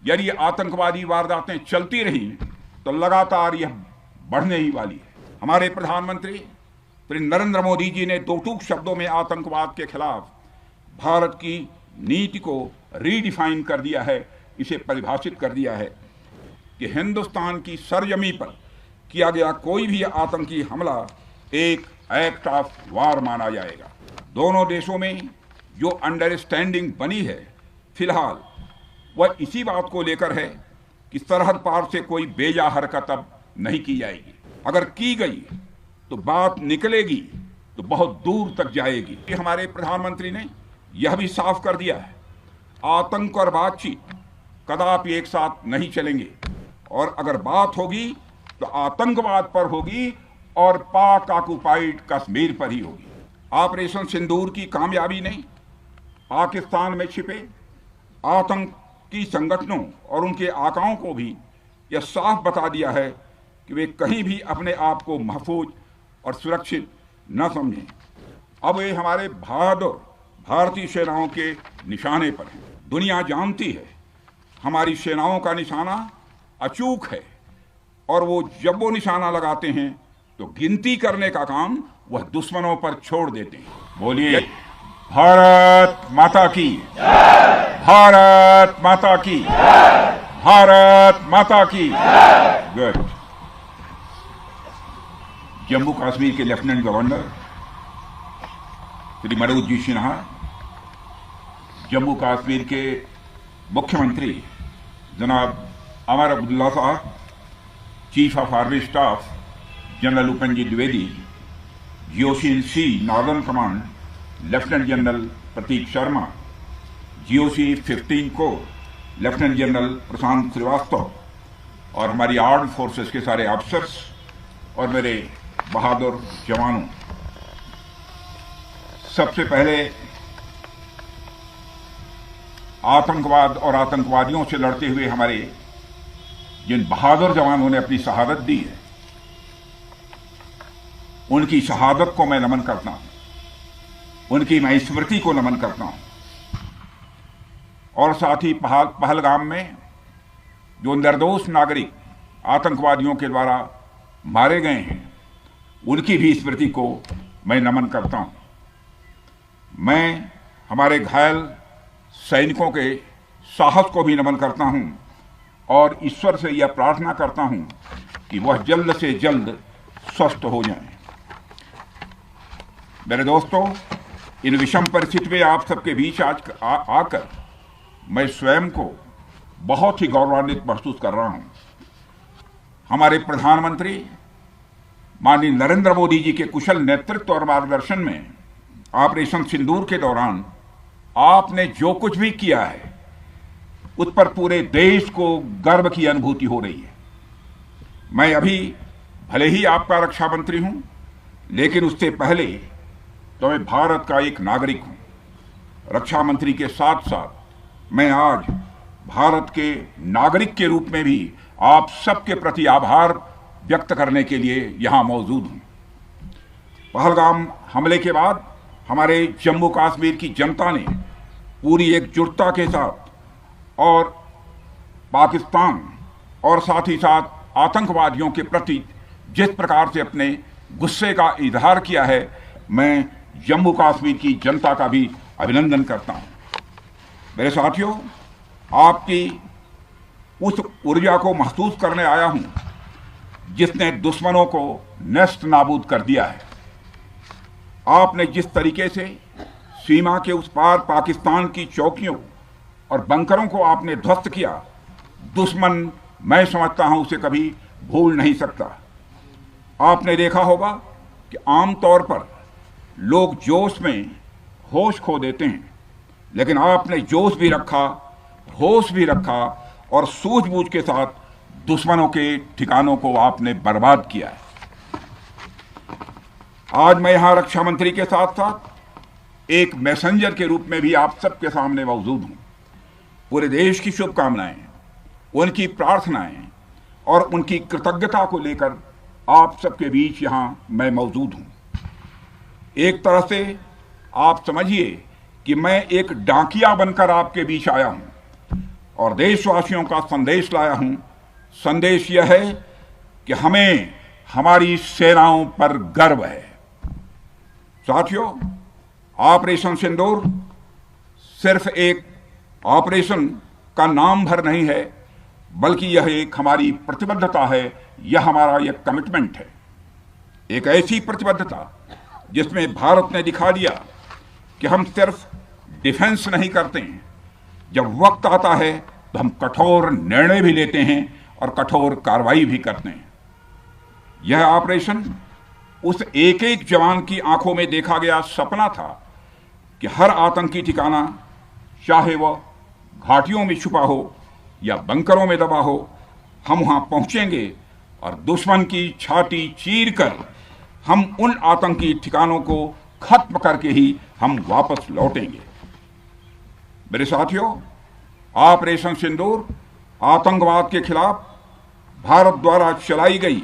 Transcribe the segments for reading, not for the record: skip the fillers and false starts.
यदि आतंकवादी वारदातें चलती रही तो लगातार यह बढ़ने ही वाली है। हमारे प्रधानमंत्री श्री नरेंद्र मोदी जी ने दो टूक शब्दों में आतंकवाद के खिलाफ भारत की नीति को रीडिफाइन कर दिया है, इसे परिभाषित कर दिया है कि हिंदुस्तान की सरजमी पर किया गया कोई भी आतंकी हमला एक एक्ट ऑफ वार माना जाएगा। दोनों देशों में जो अंडरस्टैंडिंग बनी है फिलहाल वह इसी बात को लेकर है कि सरहद पार से कोई बेजा हरकत अब नहीं की जाएगी। अगर की गई तो बात निकलेगी तो बहुत दूर तक जाएगी। हमारे प्रधानमंत्री ने यह भी साफ कर दिया है, आतंक और बातचीत कदापि एक साथ नहीं चलेंगे, और अगर बात होगी तो आतंकवाद पर होगी और पाक ऑक्युपाइड कश्मीर पर ही होगी। ऑपरेशन सिंदूर की कामयाबी ने पाकिस्तान में छिपे आतंकी संगठनों और उनके आकाओं को भी यह साफ बता दिया है कि वे कहीं भी अपने आप को महफूज और सुरक्षित न समझें। अब वे हमारे बहादुर भारतीय सेनाओं के निशाने पर हैं। दुनिया जानती है हमारी सेनाओं का निशाना अचूक है, और वो जब वो निशाना लगाते हैं तो गिनती करने का काम वह दुश्मनों पर छोड़ देते हैं। बोलिए भारत माता की, भारत माता की, भारत माता की। गुड। जम्मू कश्मीर के लेफ्टिनेंट गवर्नर श्री मनोज जी सिन्हा, जम्मू कश्मीर के मुख्यमंत्री जनाब अमर अब्दुल्ला साहब, chief of army staff general Upendra ji Dwivedi, GOC-in-C northern command lieutenant general Prateek Sharma, GOC-15 को लेफ्टिनेंट जनरल प्रशांत श्रीवास्तव, और हमारी आर्म्ड फोर्सेस के सारे अफसर्स और मेरे बहादुर जवानों, सबसे पहले आतंकवाद और आतंकवादियों से लड़ते हुए हमारे जिन बहादुर जवानों ने अपनी शहादत दी है, उनकी शहादत को मैं नमन करता हूं, उनकी मैं स्मृति को नमन करता हूं। और साथ ही पहलगाम में जो निर्दोष नागरिक आतंकवादियों के द्वारा मारे गए हैं, उनकी भी स्मृति को मैं नमन करता हूं। मैं हमारे घायल सैनिकों के साहस को भी नमन करता हूं और ईश्वर से यह प्रार्थना करता हूं कि वह जल्द से जल्द स्वस्थ हो जाएं। मेरे दोस्तों, इन विषम परिस्थिति में आप सबके बीच आज आकर मैं स्वयं को बहुत ही गौरवान्वित महसूस कर रहा हूं। हमारे प्रधानमंत्री माननीय नरेंद्र मोदी जी के कुशल नेतृत्व और मार्गदर्शन में ऑपरेशन सिंदूर के दौरान आपने जो कुछ भी किया है, उस पर पूरे देश को गर्व की अनुभूति हो रही है। मैं अभी भले ही आपका रक्षा मंत्री हूं, लेकिन उससे पहले तो मैं भारत का एक नागरिक हूं। रक्षा मंत्री के साथ साथ मैं आज भारत के नागरिक के रूप में भी आप सबके प्रति आभार व्यक्त करने के लिए यहां मौजूद हूं। पहलगाम हमले के बाद हमारे जम्मू कश्मीर की जनता ने पूरी एकजुटता के साथ और पाकिस्तान और साथ ही साथ आतंकवादियों के प्रति जिस प्रकार से अपने गुस्से का इजहार किया है, मैं जम्मू कश्मीर की जनता का भी अभिनंदन करता हूं। मेरे साथियों, आपकी उस ऊर्जा को महसूस करने आया हूं जिसने दुश्मनों को नष्ट नाबूद कर दिया है। आपने जिस तरीके से सीमा के उस पार पाकिस्तान की चौकियों और बंकरों को आपने ध्वस्त किया, दुश्मन मैं समझता हूं उसे कभी भूल नहीं सकता। आपने देखा होगा कि आमतौर पर लोग जोश में होश खो देते हैं, लेकिन आपने जोश भी रखा, होश भी रखा और सूझबूझ के साथ दुश्मनों के ठिकानों को आपने बर्बाद किया है। आज मैं यहां रक्षा मंत्री के साथ साथ एक मैसेंजर के रूप में भी आप सबके सामने मौजूद हूं। पूरे देश की शुभकामनाएं, उनकी प्रार्थनाएं और उनकी कृतज्ञता को लेकर आप सबके बीच यहां मैं मौजूद हूं। एक तरह से आप समझिए कि मैं एक डाकिया बनकर आपके बीच आया हूं और देशवासियों का संदेश लाया हूं। संदेश यह है कि हमें हमारी सेनाओं पर गर्व है। साथियों, ऑपरेशन सिंदूर सिर्फ एक ऑपरेशन का नाम भर नहीं है, बल्कि यह एक हमारी प्रतिबद्धता है, यह हमारा यह कमिटमेंट है। एक ऐसी प्रतिबद्धता जिसमें भारत ने दिखा दिया कि हम सिर्फ डिफेंस नहीं करते हैं, जब वक्त आता है तो हम कठोर निर्णय भी लेते हैं और कठोर कार्रवाई भी करते हैं। यह ऑपरेशन उस एक एक जवान की आंखों में देखा गया सपना था कि हर आतंकी ठिकाना, चाहे वह घाटियों में छुपा हो या बंकरों में दबा हो, हम वहां पहुंचेंगे और दुश्मन की छाती चीर कर हम उन आतंकी ठिकानों को खत्म करके ही हम वापस लौटेंगे। मेरे साथियों, ऑपरेशन सिंदूर आतंकवाद के खिलाफ भारत द्वारा चलाई गई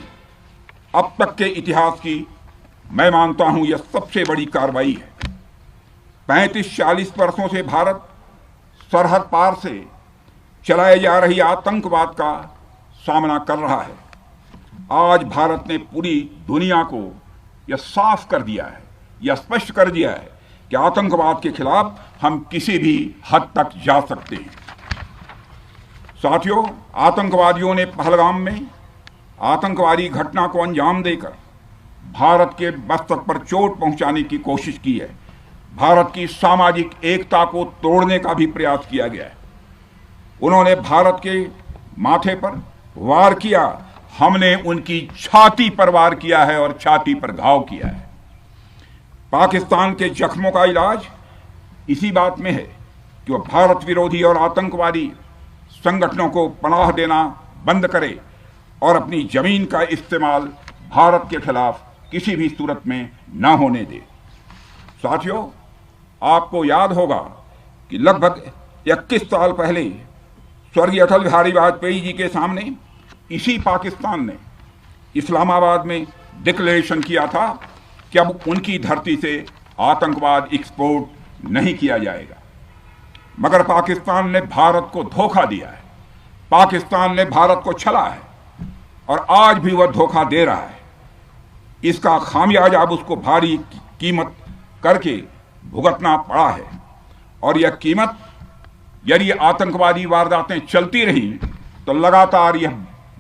अब तक के इतिहास की, मैं मानता हूं, यह सबसे बड़ी कार्रवाई है। 35-40 वर्षों से भारत सरहद पार से चलाए जा रही आतंकवाद का सामना कर रहा है। आज भारत ने पूरी दुनिया को यह साफ कर दिया है, यह स्पष्ट कर दिया है कि आतंकवाद के खिलाफ हम किसी भी हद तक जा सकते हैं। साथियों, आतंकवादियों ने पहलगाम में आतंकवादी घटना को अंजाम देकर भारत के मस्तक पर चोट पहुंचाने की कोशिश की है। भारत की सामाजिक एकता को तोड़ने का भी प्रयास किया गया है। उन्होंने भारत के माथे पर वार किया, हमने उनकी छाती पर वार किया है और छाती पर घाव किया है। पाकिस्तान के जख्मों का इलाज इसी बात में है कि वह भारत विरोधी और आतंकवादी संगठनों को पनाह देना बंद करे और अपनी जमीन का इस्तेमाल भारत के खिलाफ किसी भी सूरत में न होने दे। साथियों, आपको याद होगा कि लगभग 21 साल पहले स्वर्गीय अटल बिहारी वाजपेयी जी के सामने इसी पाकिस्तान ने इस्लामाबाद में डिक्लेरेशन किया था कि अब उनकी धरती से आतंकवाद एक्सपोर्ट नहीं किया जाएगा। मगर पाकिस्तान ने भारत को धोखा दिया है, पाकिस्तान ने भारत को छला है और आज भी वह धोखा दे रहा है। इसका खामियाजा अब उसको भारी कीमत करके भुगतना पड़ा है और यह कीमत, यदि आतंकवादी वारदातें चलती रही तो लगातार यह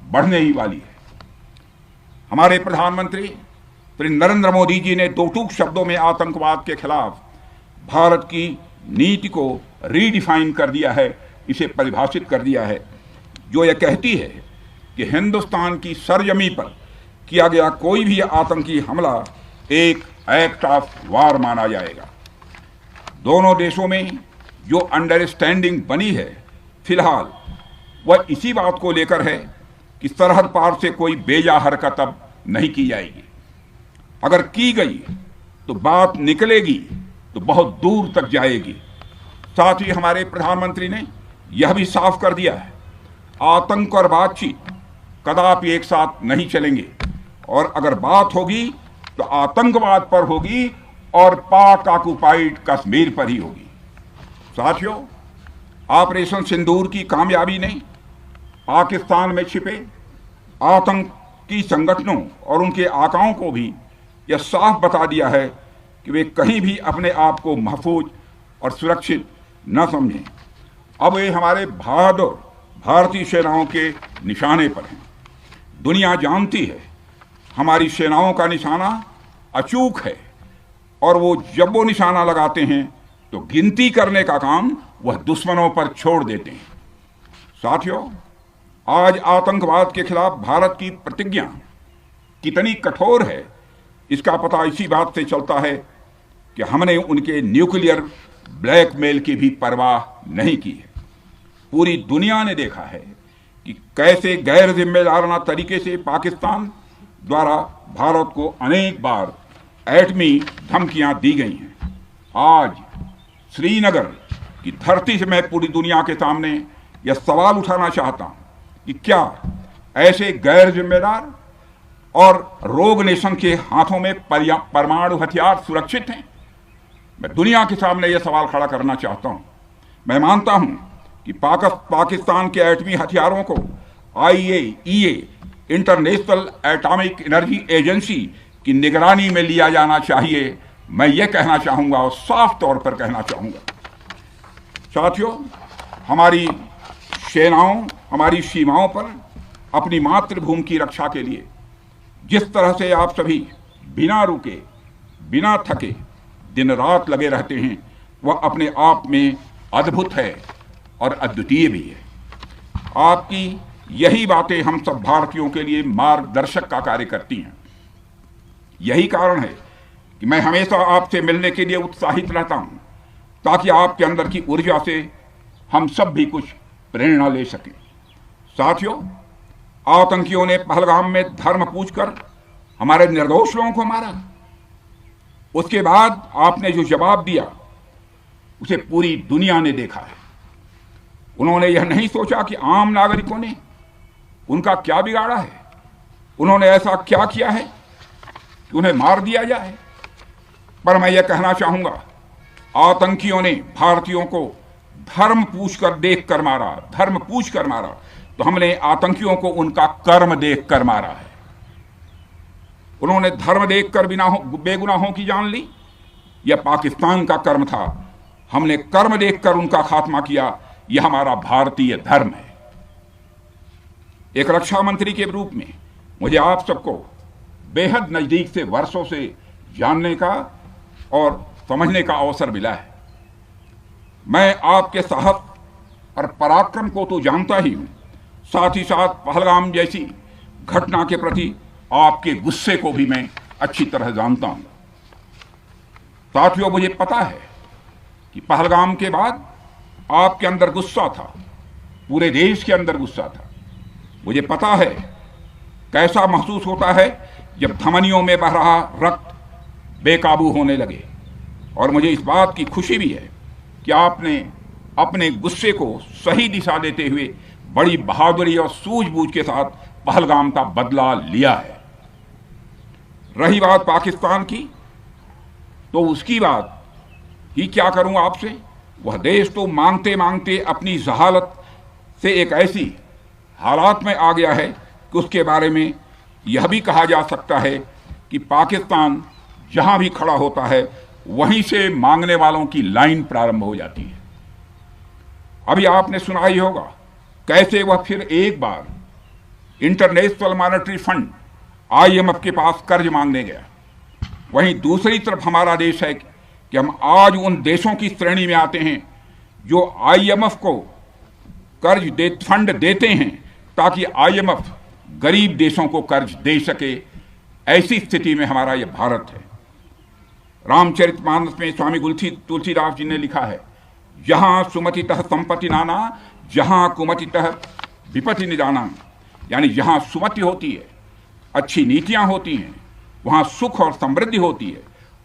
बढ़ने ही वाली है। हमारे प्रधानमंत्री श्री नरेंद्र मोदी जी ने दो टूक शब्दों में आतंकवाद के खिलाफ भारत की नीति को रीडिफाइन कर दिया है, इसे परिभाषित कर दिया है, जो यह कहती है कि हिंदुस्तान की सरजमी पर किया गया कोई भी आतंकी हमला एक एक्ट ऑफ वार माना जाएगा। दोनों देशों में जो अंडरस्टैंडिंग बनी है फिलहाल, वह इसी बात को लेकर है कि सरहद पार से कोई बेजा हरकत अब नहीं की जाएगी। अगर की गई तो बात निकलेगी तो बहुत दूर तक जाएगी। साथ ही हमारे प्रधानमंत्री ने यह भी साफ कर दिया है, आतंक और बातचीत कदापि एक साथ नहीं चलेंगे और अगर बात होगी तो आतंकवाद पर होगी और पाक ऑक्युपाइड कश्मीर पर ही होगी। साथियों, ऑपरेशन सिंदूर की कामयाबी ने पाकिस्तान में छिपे आतंकी संगठनों और उनके आकाओं को भी यह साफ बता दिया है कि वे कहीं भी अपने आप को महफूज और सुरक्षित न समझें। अब वे हमारे बहादुर भारतीय सेनाओं के निशाने पर हैं। दुनिया जानती है हमारी सेनाओं का निशाना अचूक है और वो जब वो निशाना लगाते हैं तो गिनती करने का काम वह दुश्मनों पर छोड़ देते हैं। साथियों, आज आतंकवाद के खिलाफ भारत की प्रतिज्ञा कितनी कठोर है, इसका पता इसी बात से चलता है कि हमने उनके न्यूक्लियर ब्लैकमेल की भी परवाह नहीं की है। पूरी दुनिया ने देखा है कि कैसे गैर जिम्मेदाराना तरीके से पाकिस्तान द्वारा भारत को अनेक बार एटमी धमकियां दी गई हैं। आज श्रीनगर की धरती से मैं पूरी दुनिया के सामने यह सवाल उठाना चाहता हूं कि क्या ऐसे गैर जिम्मेदार और रोग नेशन के हाथों में परमाणु हथियार सुरक्षित हैं? मैं दुनिया के सामने यह सवाल खड़ा करना चाहता हूं। मैं मानता हूं कि पाकिस्तान के एटमी हथियारों को IAEA international atomic energy agency की निगरानी में लिया जाना चाहिए, मैं ये कहना चाहूँगा और साफ तौर पर कहना चाहूँगा। साथियों, हमारी सेनाओं हमारी सीमाओं पर अपनी मातृभूमि की रक्षा के लिए जिस तरह से आप सभी बिना रुके बिना थके दिन रात लगे रहते हैं, वह अपने आप में अद्भुत है और अद्वितीय भी है। आपकी यही बातें हम सब भारतीयों के लिए मार्गदर्शक का कार्य करती हैं। यही कारण है कि मैं हमेशा आपसे मिलने के लिए उत्साहित रहता हूं, ताकि आपके अंदर की ऊर्जा से हम सब भी कुछ प्रेरणा ले सकें। साथियों, आतंकियों ने पहलगाम में धर्म पूछकर हमारे निर्दोष लोगों को मारा। उसके बाद आपने जो जवाब दिया उसे पूरी दुनिया ने देखा है। उन्होंने यह नहीं सोचा कि आम नागरिकों ने उनका क्या बिगाड़ा है, उन्होंने ऐसा क्या किया है कि उन्हें मार दिया जाए। पर मैं यह कहना चाहूंगा, आतंकियों ने भारतीयों को धर्म पूछकर देखकर मारा, धर्म पूछकर मारा, तो हमने आतंकियों को उनका कर्म देखकर मारा है। उन्होंने धर्म देखकर बेगुनाहों की जान ली, यह पाकिस्तान का कर्म था। हमने कर्म देखकर उनका खात्मा किया, यह हमारा भारतीय धर्म है। एक रक्षा मंत्री के रूप में मुझे आप सबको बेहद नजदीक से वर्षों से जानने का और समझने का अवसर मिला है। मैं आपके साहस और पराक्रम को तो जानता ही हूं, साथ ही साथ पहलगाम जैसी घटना के प्रति आपके गुस्से को भी मैं अच्छी तरह जानता हूं। साथियों, मुझे पता है कि पहलगाम के बाद आपके अंदर गुस्सा था, पूरे देश के अंदर गुस्सा था। मुझे पता है कैसा महसूस होता है जब धमनियों में बह रहा रक्त बेकाबू होने लगे, और मुझे इस बात की खुशी भी है कि आपने अपने गुस्से को सही दिशा देते हुए बड़ी बहादुरी और सूझबूझ के साथ पहलगाम का बदला लिया है। रही बात पाकिस्तान की, तो उसकी बात ही क्या करूं आपसे। वह देश तो मांगते मांगते अपनी जहालत से एक ऐसी हालात में आ गया है कि उसके बारे में यह भी कहा जा सकता है कि पाकिस्तान जहां भी खड़ा होता है वहीं से मांगने वालों की लाइन प्रारंभ हो जाती है। अभी आपने सुना ही होगा कैसे वह फिर एक बार इंटरनेशनल मॉनेटरी फंड IMF के पास कर्ज मांगने गया। वहीं दूसरी तरफ हमारा देश है कि हम आज उन देशों की श्रेणी में आते हैं जो IMF को फंड देते हैं ताकि IMF गरीब देशों को कर्ज दे सके। ऐसी स्थिति में हमारा यह भारत है। रामचरितमानस में स्वामी तुलसीदास जी ने लिखा है, जहां सुमतितः संपत्ति नाना, जहां कुमतितः विपत्ति निदाना। यानी जहां सुमति होती है, अच्छी नीतियां होती हैं, वहां सुख और समृद्धि होती है,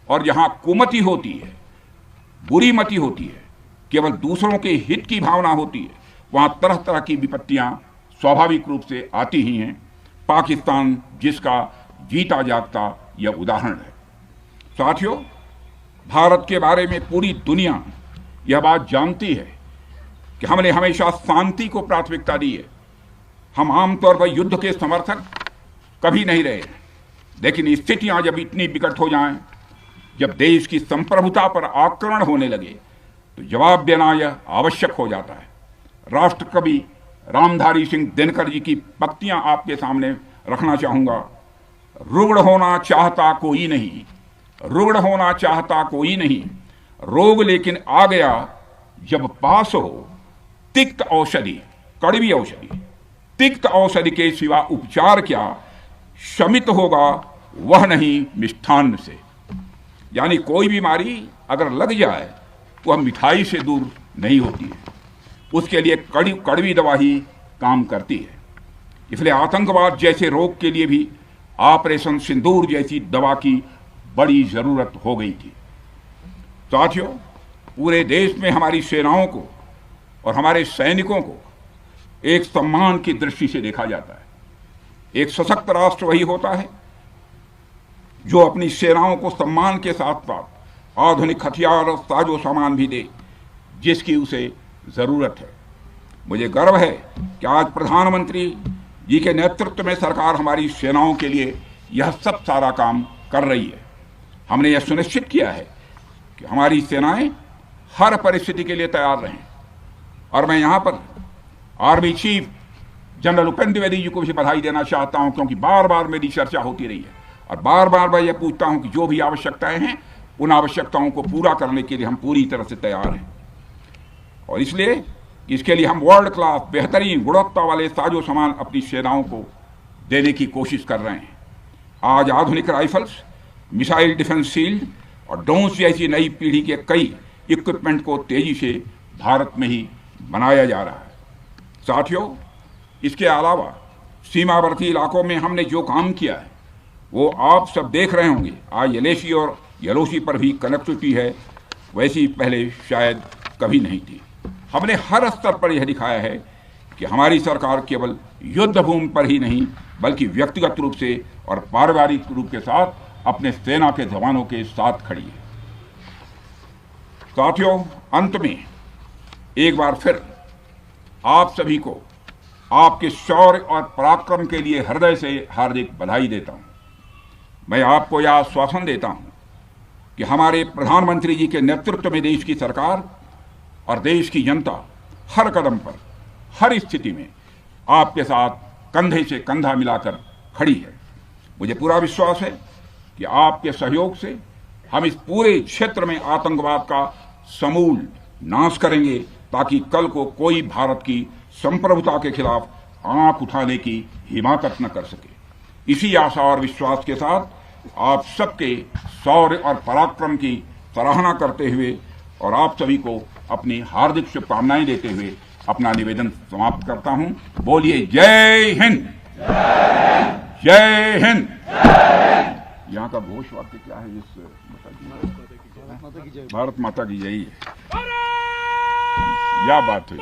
और जहां कुमति होती है, बुरी मति होती है, केवल दूसरों के हित की भावना होती है, वहां तरह तरह की विपत्तियां स्वाभाविक रूप से आती ही हैं। पाकिस्तान जिसका जीता जागता यह उदाहरण है। साथियों, भारत के बारे में पूरी दुनिया यह बात जानती है कि हमने हमेशा शांति को प्राथमिकता दी है। हम आमतौर पर युद्ध के समर्थक कभी नहीं रहे, लेकिन स्थितियां जब इतनी विकट हो जाएं, जब देश की संप्रभुता पर आक्रमण होने लगे, तो जवाब देना यह आवश्यक हो जाता है। राष्ट्रकवि रामधारी सिंह दिनकर जी की पंक्तियां आपके सामने रखना चाहूंगा। रुग्ण होना चाहता कोई नहीं, रुग्ण होना चाहता कोई नहीं, रोग लेकिन आ गया जब पास हो, तिक्त औषधि, कड़वी औषधि, तिक्त औषधि के सिवा उपचार क्या, शमित होगा वह नहीं मिष्ठान्न से। यानी कोई बीमारी अगर लग जाए वह मिठाई से दूर नहीं होती है, उसके लिए कड़वी दवा ही काम करती है। इसलिए आतंकवाद जैसे रोग के लिए भी ऑपरेशन सिंदूर जैसी दवा की बड़ी जरूरत हो गई थी। साथियों, पूरे देश में हमारी सेनाओं को और हमारे सैनिकों को एक सम्मान की दृष्टि से देखा जाता है। एक सशक्त राष्ट्र वही होता है जो अपनी सेनाओं को सम्मान के साथ साथ आधुनिक हथियार और साजो सामान भी दे जिसकी उसे जरूरत है। मुझे गर्व है कि आज प्रधानमंत्री जी के नेतृत्व में सरकार हमारी सेनाओं के लिए यह सब सारा काम कर रही है। हमने यह सुनिश्चित किया है कि हमारी सेनाएं हर परिस्थिति के लिए तैयार रहें। और मैं यहां पर army chief general Upendra Dwivedi ji को भी बधाई देना चाहता हूं, क्योंकि बार बार मेरी चर्चा होती रही है और बार बार मैं ये पूछता हूं कि जो भी आवश्यकताएं हैं उन आवश्यकताओं को पूरा करने के लिए हम पूरी तरह से तैयार हैं। और इसलिए इसके लिए हम वर्ल्ड क्लास बेहतरीन गुणवत्ता वाले साजो सामान अपनी सेनाओं को देने की कोशिश कर रहे हैं। आज आधुनिक राइफल्स, मिसाइल डिफेंस शील्ड और ड्रोन्स जैसी नई पीढ़ी के कई इक्विपमेंट को तेजी से भारत में ही बनाया जा रहा है। साथियों, इसके अलावा सीमावर्ती इलाकों में हमने जो काम किया है वो आप सब देख रहे होंगे। आज एलएसी और एलओसी पर भी कनेक्टिविटी है, वैसी पहले शायद कभी नहीं थी। हमने हर स्तर पर यह दिखाया है कि हमारी सरकार केवल युद्ध भूमि पर ही नहीं बल्कि व्यक्तिगत रूप से और पारिवारिक रूप के साथ अपने सेना के जवानों के साथ खड़ी है। साथियों, अंत में एक बार फिर आप सभी को आपके शौर्य और पराक्रम के लिए हृदय से हार्दिक बधाई देता हूं। मैं आपको यह आश्वासन देता हूं कि हमारे प्रधानमंत्री जी के नेतृत्व में देश की सरकार और देश की जनता हर कदम पर, हर स्थिति में आपके साथ कंधे से कंधा मिलाकर खड़ी है। मुझे पूरा विश्वास है कि आपके सहयोग से हम इस पूरे क्षेत्र में आतंकवाद का समूल नाश करेंगे, ताकि कल को कोई भारत की संप्रभुता के खिलाफ आंख उठाने की हिमाकत न कर सके। इसी आशा और विश्वास के साथ आप सबके शौर्य और पराक्रम की सराहना करते हुए और आप सभी को अपनी हार्दिक शुभकामनाएं देते हुए अपना निवेदन समाप्त करता हूं। बोलिए जय हिंद, जय हिंद। यहाँ का घोष वाक्य क्या है? इस भारत माता की जय। क्या बात है।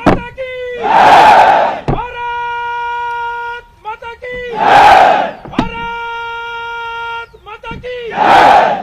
भारत माता की